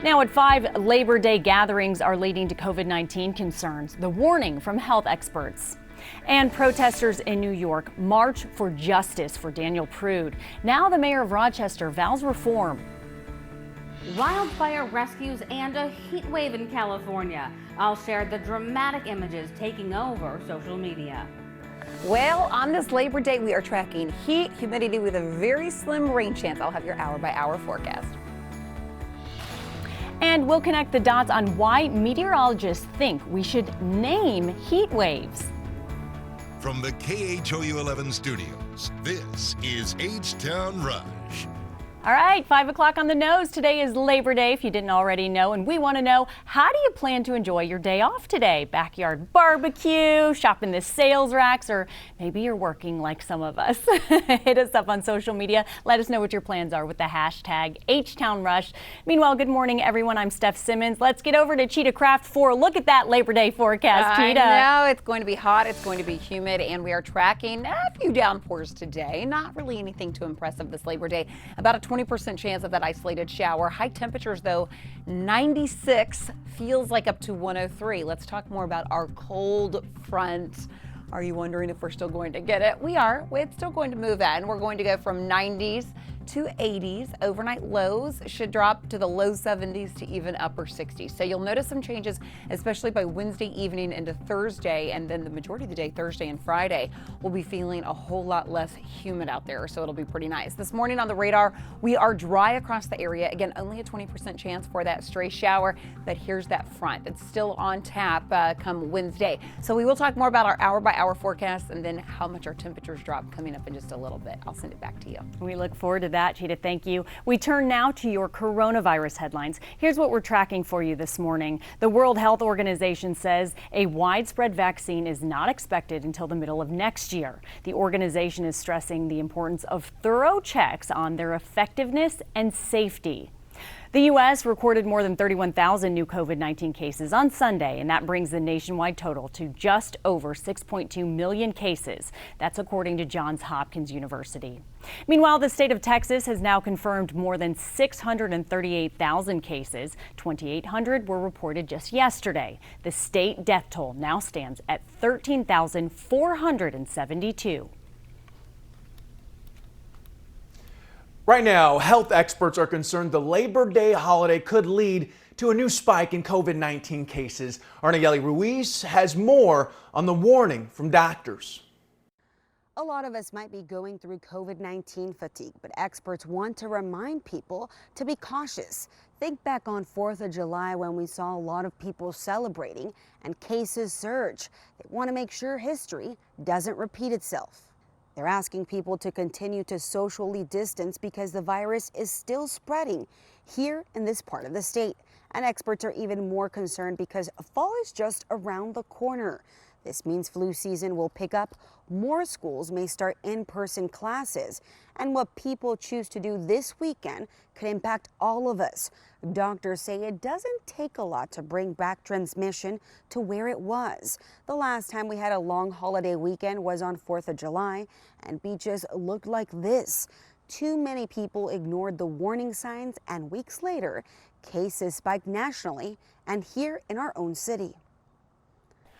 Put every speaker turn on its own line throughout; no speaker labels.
Now at 5, Labor Day gatherings are leading to COVID-19 concerns. The warning from health experts. And protesters in New York march for justice for Daniel Prude. Now the mayor of Rochester vows reform.
Wildfire rescues and a heat wave in California. I'll share the dramatic images taking over social media.
Well, on this Labor Day, we are tracking heat, humidity with a very slim rain chance. I'll have your hour-by-hour forecast.
And we'll connect the dots on why meteorologists think we should name heat waves.
From the KHOU 11 studios, this is H-Town Rush.
All right, 5 o'clock on the nose. Today is Labor Day, if you didn't already know, and we want to know, how do you plan to enjoy your day off today? Backyard barbecue, shopping the sales racks, or maybe you're working like some of us. Hit us up on social media. Let us know what your plans are with the hashtag HTownRush. Meanwhile, good morning, everyone. I'm Steph Simmons. Let's get over to Cheetah Craft for a look at that Labor Day forecast. Cheetah.
I know, it's going to be hot, it's going to be humid, and we are tracking a few downpours today. Not really anything too impressive this Labor Day. About a 20% chance of that isolated shower. High temperatures, though, 96, feels like up to 103. Let's talk more about our cold front. Are you wondering if we're still going to get it? We are. It's still going to move in. We're going to go from 90s to 80s. Overnight lows should drop to the low 70s to even upper 60s. So you'll notice some changes, especially by Wednesday evening into Thursday, and then the majority of the day, Thursday and Friday, we'll be feeling a whole lot less humid out there, so it'll be pretty nice. This morning on the radar, we are dry across the area. Again, only a 20% chance for that stray shower, but here's that front. It's still on tap come Wednesday. So we will talk more about our hour-by-hour forecast and then how much our temperatures drop coming up in just a little bit. I'll send it back to you.
We look forward to that, Cheetah. Thank you. We turn now to your coronavirus headlines. Here's what we're tracking for you this morning. The World Health Organization says a widespread vaccine is not expected until the middle of next year. The organization is stressing the importance of thorough checks on their effectiveness and safety. The U.S. recorded more than 31,000 new COVID-19 cases on Sunday, and that brings the nationwide total to just over 6.2 million cases. That's according to Johns Hopkins University. Meanwhile, the state of Texas has now confirmed more than 638,000 cases. 2,800 were reported just yesterday. The state death toll now stands at 13,472.
Right now, health experts are concerned the Labor Day holiday could lead to a new spike in COVID-19 cases. Arnayeli Ruiz has more on the warning from doctors.
A lot of us might be going through COVID-19 fatigue, but experts want to remind people to be cautious. Think back on 4th of July when we saw a lot of people celebrating and cases surge. They want to make sure history doesn't repeat itself. They're asking people to continue to socially distance because the virus is still spreading here in this part of the state. And experts are even more concerned because fall is just around the corner. This means flu season will pick up, more schools may start in-person classes, and what people choose to do this weekend could impact all of us. Doctors say it doesn't take a lot to bring back transmission to where it was. The last time we had a long holiday weekend was on 4th of July, and beaches looked like this. Too many people ignored the warning signs, and weeks later, cases spiked nationally and here in our own city.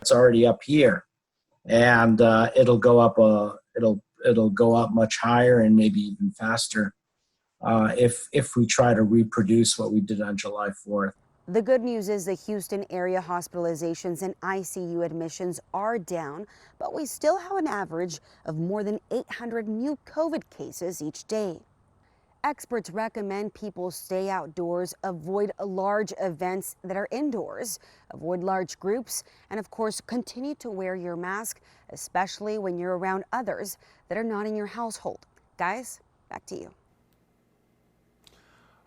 It's already up here, and it'll go up. It'll go up much higher and maybe even faster if we try to reproduce what we did on July 4th.
The good news is the Houston area hospitalizations and ICU admissions are down, but we still have an average of more than 800 new COVID cases each day. Experts recommend people stay outdoors, avoid large events that are indoors, avoid large groups, and of course, continue to wear your mask, especially when you're around others that are not in your household. Guys, back to you.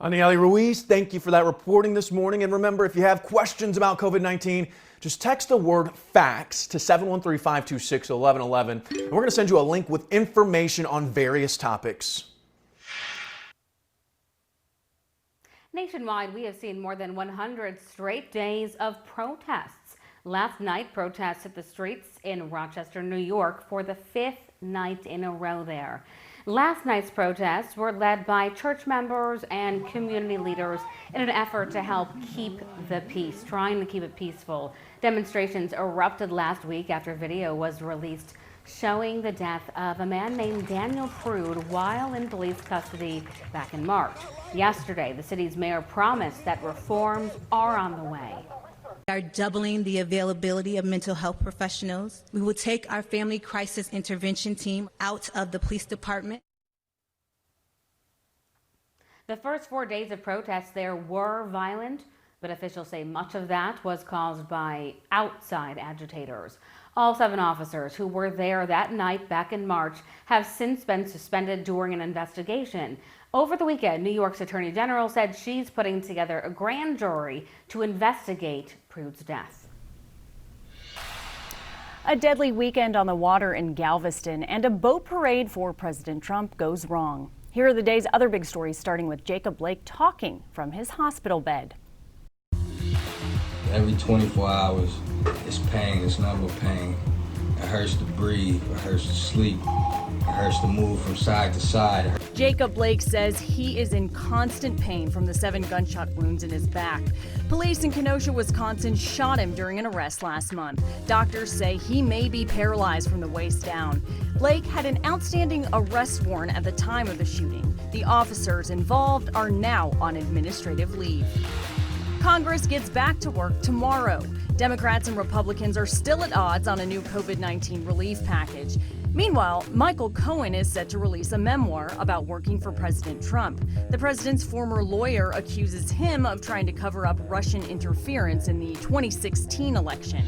Arnayeli Ruiz, thank you for that reporting this morning. And remember, if you have questions about COVID-19, just text the word FACTS to 713-526-1111. And we're going to send you a link with information on various topics.
Nationwide, we have seen more than 100 straight days of protests. Last night, protests hit the streets in Rochester, New York for the 5th night in a row there. Last night's protests were led by church members and community leaders in an effort to help keep the peace, trying to keep it peaceful. Demonstrations erupted last week after video was released showing the death of a man named Daniel Prude while in police custody back in March. Yesterday, the city's mayor promised that reforms are on the way.
We are doubling the availability of mental health professionals. We will take our family crisis intervention team out of the police department.
The first 4 days of protests there were violent, but officials say much of that was caused by outside agitators. All 7 officers who were there that night back in March have since been suspended during an investigation. Over the weekend, New York's Attorney General said she's putting together a grand jury to investigate Prude's death.
A deadly weekend on the water in Galveston and a boat parade for President Trump goes wrong. Here are the day's other big stories, starting with Jacob Blake talking from his hospital bed.
Every 24 hours, it's pain, it's nothing but pain. It hurts to breathe, it hurts to sleep, it hurts to move from side to side.
Jacob Blake says he is in constant pain from the 7 gunshot wounds in his back. Police in Kenosha, Wisconsin shot him during an arrest last month. Doctors say he may be paralyzed from the waist down. Blake had an outstanding arrest warrant at the time of the shooting. The officers involved are now on administrative leave. Congress gets back to work tomorrow. Democrats and Republicans are still at odds on a new COVID-19 relief package. Meanwhile, Michael Cohen is set to release a memoir about working for President Trump. The president's former lawyer accuses him of trying to cover up Russian interference in the 2016 election.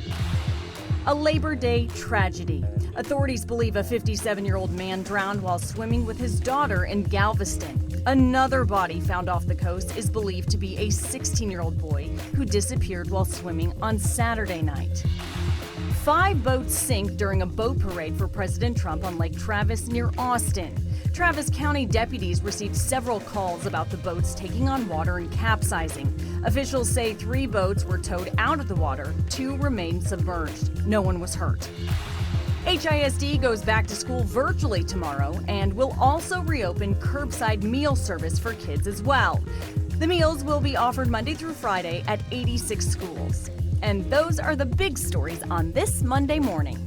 A Labor Day tragedy. Authorities believe a 57-year-old man drowned while swimming with his daughter in Galveston. Another body found off the coast is believed to be a 16-year-old boy who disappeared while swimming on Saturday night. 5 boats sink during a boat parade for President Trump on Lake Travis near Austin. Travis County deputies received several calls about the boats taking on water and capsizing. Officials say 3 boats were towed out of the water, 2 remained submerged. No one was hurt. HISD goes back to school virtually tomorrow and will also reopen curbside meal service for kids as well. The meals will be offered Monday through Friday at 86 schools. And those are the big stories on this Monday morning.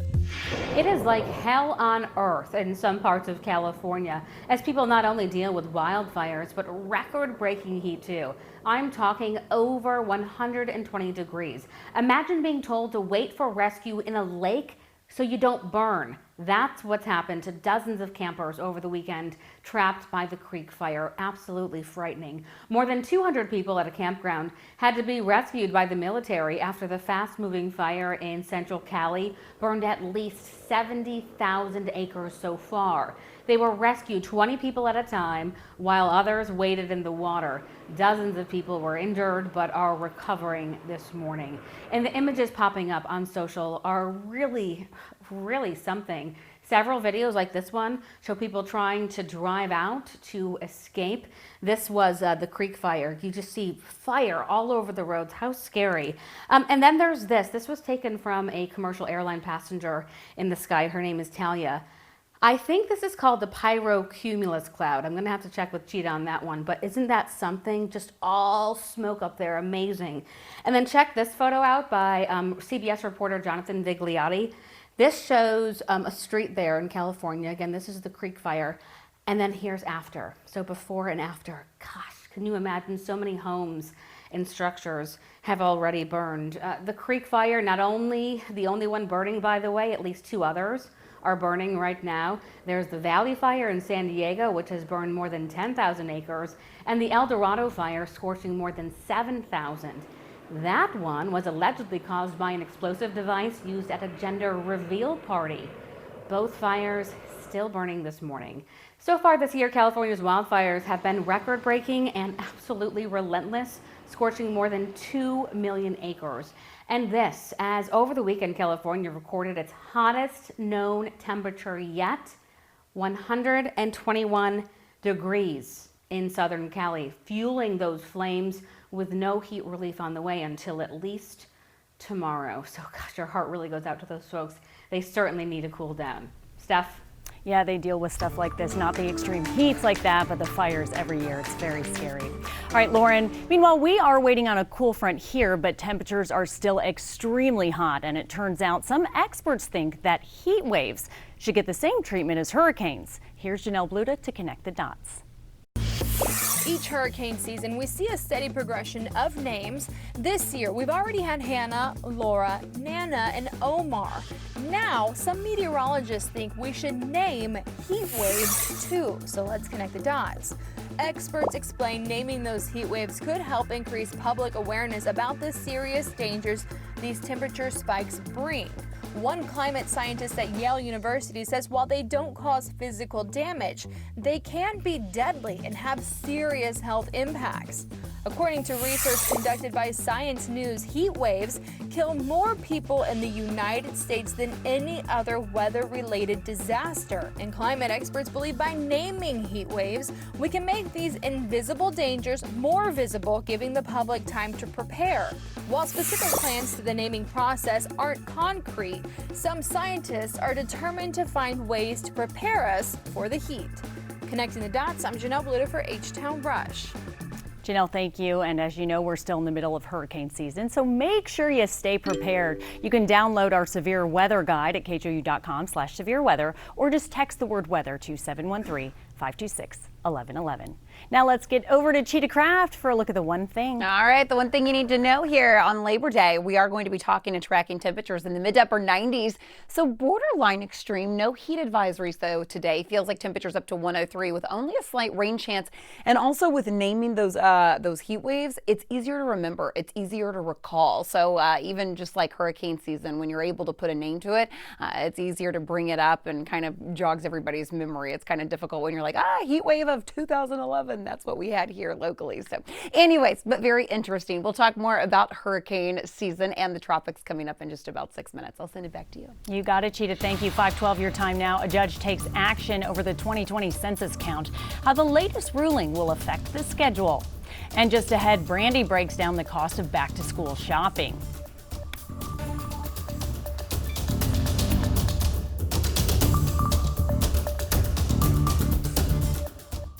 It is like hell on earth in some parts of California as people not only deal with wildfires, but record-breaking heat too. I'm talking over 120 degrees. Imagine being told to wait for rescue in a lake so you don't burn. That's what's happened to dozens of campers over the weekend trapped by the Creek Fire. Absolutely frightening. More than 200 people at a campground had to be rescued by the military after the fast-moving fire in central Cali burned at least 70,000 acres so far. They were rescued 20 people at a time while others waited in the water. Dozens of people were injured but are recovering this morning. And the images popping up on social are really something. Several videos like this one show people trying to drive out to escape. This was the Creek Fire. You just see fire all over the roads. How scary. And then there's this. This was taken from a commercial airline passenger in the sky. Her name is Talia. I think this is called the pyrocumulus cloud. I'm going to have to check with Cheetah on that one, but isn't that something? Just all smoke up there, amazing. And then check this photo out by CBS reporter Jonathan Vigliotti. This shows a street there in California. Again, this is the Creek Fire. And then here's after. So before and after. Gosh, can you imagine? So many homes and structures have already burned. The Creek Fire, not only the only one burning, by the way, at least 2 others are burning right now. There's the Valley Fire in San Diego, which has burned more than 10,000 acres, and the El Dorado Fire scorching more than 7,000. That one was allegedly caused by an explosive device used at a gender reveal party. Both fires still burning this morning. So far this year, California's wildfires have been record-breaking and absolutely relentless, scorching more than 2 million acres. And this, as over the weekend, California recorded its hottest known temperature yet, 121 degrees in Southern Cali, fueling those flames with no heat relief on the way until at least tomorrow. So gosh, your heart really goes out to those folks. They certainly need to cool down. Steph?
Yeah, they deal with stuff like this, not the extreme heats like that, but the fires every year. It's very scary. All right, Lauren, meanwhile, we are waiting on a cool front here, but temperatures are still extremely hot. And it turns out some experts think that heat waves should get the same treatment as hurricanes. Here's Janelle Bluda to connect the dots.
Each hurricane season, we see a steady progression of names. This year, we've already had Hannah, Laura, Nana, and Omar. Now, some meteorologists think we should name heat waves too. So let's connect the dots. Experts explain naming those heat waves could help increase public awareness about the serious dangers these temperature spikes bring. One climate scientist at Yale University says while they don't cause physical damage, they can be deadly and have serious health impacts. According to research conducted by Science News, heat waves kill more people in the United States than any other weather-related disaster. And climate experts believe by naming heat waves, we can make these invisible dangers more visible, giving the public time to prepare. While specific plans to the naming process aren't concrete, some scientists are determined to find ways to prepare us for the heat. Connecting the dots, I'm Janelle Bluda for H-Town Rush.
Janelle, thank you. And as you know, we're still in the middle of hurricane season, so make sure you stay prepared. You can download our severe weather guide at khou.com/severe weather, or just text the word weather to 713-526-1111. Now let's get over to Cheetah Craft for a look at the one thing.
All right, the one thing you need to know here on Labor Day, we are going to be talking and tracking temperatures in the mid to upper 90s. So borderline extreme, no heat advisories though today. Feels like temperatures up to 103 with only a slight rain chance. And also with naming those heat waves, it's easier to remember. It's easier to recall. So even just like hurricane season, when you're able to put a name to it, it's easier to bring it up and kind of jogs everybody's memory. It's kind of difficult when you're like, heat wave of 2011. That's what we had here locally. So anyways, but very interesting. We'll talk more about hurricane season and the tropics coming up in just about 6 minutes. I'll send it back to you.
You got it, Cheetah. Thank you. 5:12 your time now. A judge takes action over the 2020 census count. How the latest ruling will affect the schedule. And just ahead, Brandy breaks down the cost of back to school shopping.